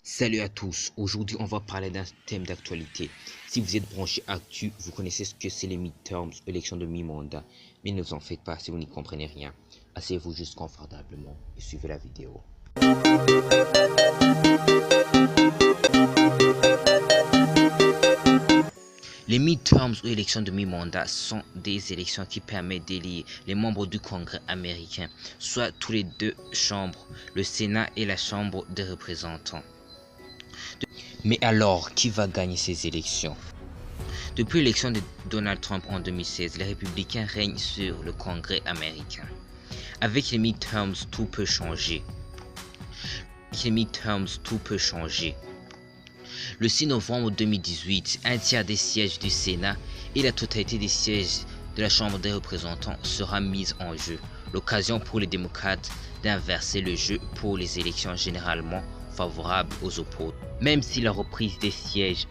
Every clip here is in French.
Salut à tous, aujourd'hui on va parler d'un thème d'actualité. Si vous êtes branché actu, vous connaissez ce que c'est les midterms, élections de mi-mandat. Mais ne vous en faites pas si vous n'y comprenez rien. Asseyez-vous juste confortablement et suivez la vidéo. Les midterms ou élections de mi-mandat sont des élections qui permettent d'élire les membres du Congrès américain, soit tous les deux chambres, le Sénat et la Chambre des représentants. Mais alors, qui va gagner ces élections? Depuis l'élection de Donald Trump en 2016, les républicains règnent sur le Congrès américain. Avec les midterms, tout peut changer. Le 6 novembre 2018, un tiers des sièges du Sénat et la totalité des sièges de la Chambre des représentants sera mise en jeu. L'occasion pour les démocrates d'inverser le jeu pour les élections généralement favorables aux opposants. Même si la reprise des sièges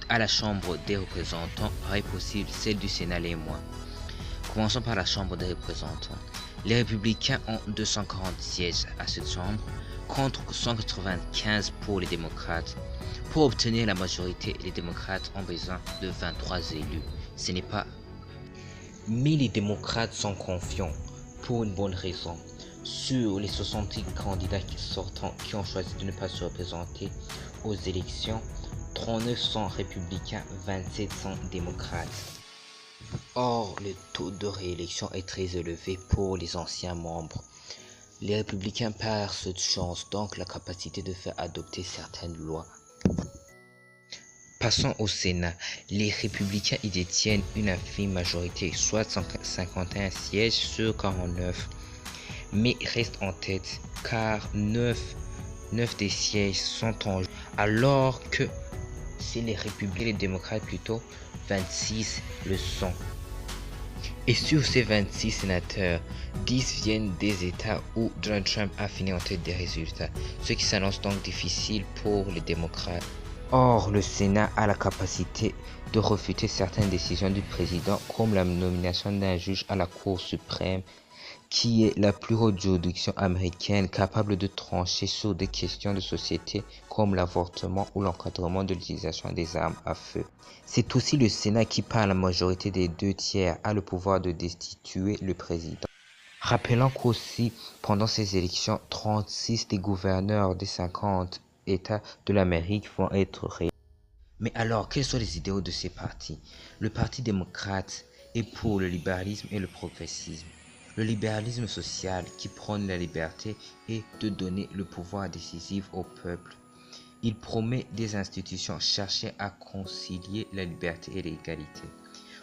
à la Chambre des représentants paraît possible, celle du Sénat l'est moins. Commençons par la Chambre des représentants. Les républicains ont 240 sièges à cette chambre, contre 195 pour les démocrates. Pour obtenir la majorité, les démocrates ont besoin de 23 élus. Ce n'est pas... Mais les démocrates sont confiants, pour une bonne raison. Sur les 68 candidats sortants qui ont choisi de ne pas se représenter aux élections, 39 sont républicains, 27 sont démocrates. Or, le taux de réélection est très élevé pour les anciens membres. Les républicains perdent cette chance, donc la capacité de faire adopter certaines lois. Passons au Sénat. Les républicains y détiennent une infime majorité, soit 51 sièges sur 49, mais restent en tête car 9 des sièges sont en jeu, alors que c'est les républicains et les démocrates plutôt, 26 le sont. Et sur ces 26 sénateurs, 10 viennent des États où Donald Trump a fini en tête des résultats, ce qui s'annonce donc difficile pour les démocrates. Or, le Sénat a la capacité de refuter certaines décisions du président, comme la nomination d'un juge à la Cour suprême, qui est la plus haute juridiction américaine capable de trancher sur des questions de société comme l'avortement ou l'encadrement de l'utilisation des armes à feu. C'est aussi le Sénat qui, par la majorité des 2/3, a le pouvoir de destituer le président. Rappelons qu'aussi, pendant ces élections, 36 des gouverneurs des 50 États de l'Amérique vont être réélus. Mais alors, quels sont les idéaux de ces partis? Le Parti démocrate est pour le libéralisme et le progressisme. Le libéralisme social qui prône la liberté et de donner le pouvoir décisif au peuple. Il promet des institutions cherchant à concilier la liberté et l'égalité.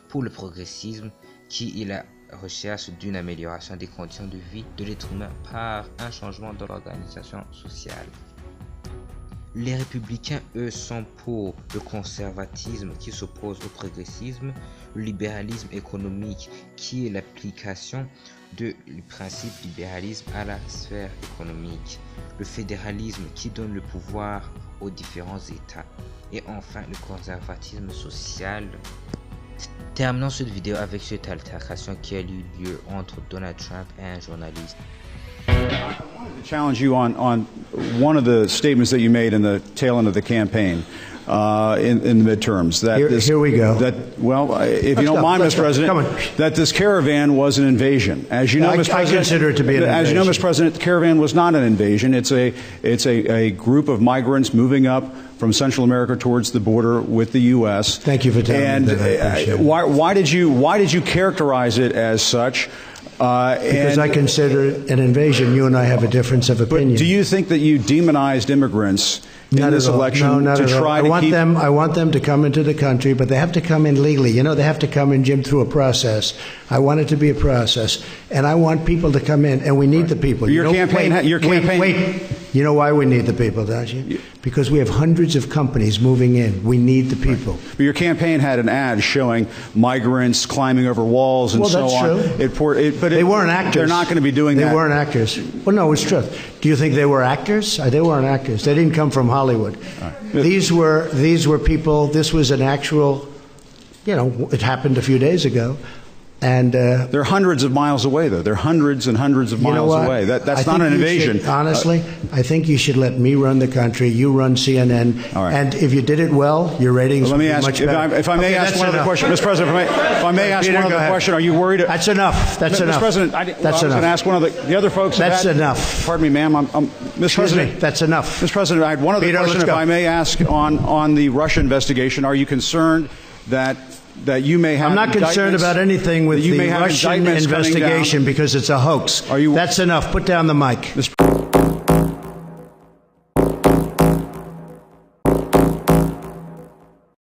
Pour le progressisme, qui est la recherche d'une amélioration des conditions de vie de l'être humain par un changement dans l'organisation sociale. Les républicains, eux, sont pour le conservatisme qui s'oppose au progressisme, le libéralisme économique qui est l'application du principe libéralisme à la sphère économique, le fédéralisme qui donne le pouvoir aux différents États, et enfin le conservatisme social. Terminons cette vidéo avec cette altercation qui a eu lieu entre Donald Trump et un journaliste. I wanted to challenge you on one of the statements that you made in the tail end of the campaign in the midterms. That here we go. If you don't mind, Mr. President, that this caravan was an invasion. As you know, Mr. President, I consider it to be an invasion. As you know, Mr. President, the caravan was not an invasion. It's a group of migrants moving up from Central America towards the border with the U.S. Thank you for telling me that. Why did you characterize it as such? Because I consider it an invasion. You and I have a difference of opinion. But do you think that you demonized immigrants in this election to try to keep... I want them to come into the country, but they have to come in legally. You know, they have to come in, Jim, through a process. I want it to be a process. And I want people to come in, and we need the people. Wait. You know why we need the people, don't you? Because we have hundreds of companies moving in. We need the people. Right. But your campaign had an ad showing migrants climbing over walls and so on. That's true. But they weren't actors. They're not going to be doing that. They weren't actors. Well, no, it's true. Do you think they were actors? They weren't actors. They didn't come from Hollywood. Right. These were people. This was an actual, you know, it happened a few days ago. And they're hundreds of miles away, though. They're hundreds and hundreds of miles away. That's not an invasion. Honestly, I think you should let me run the country. You run CNN. All right. And if you did it well, your ratings would be much better. If I may ask one other question, Mr. President. If I may ask one other question, are you worried? That's enough. That's enough. Mr. President, I was going to ask one of the other folks. That's enough. Pardon me, ma'am. Mr. President, that's enough. Mr. President, I had one other question, if I may ask, on the Russia investigation. Are you concerned that you may have? I'm not concerned about anything with the Russian investigation because it's a hoax. That's enough. Put down the mic.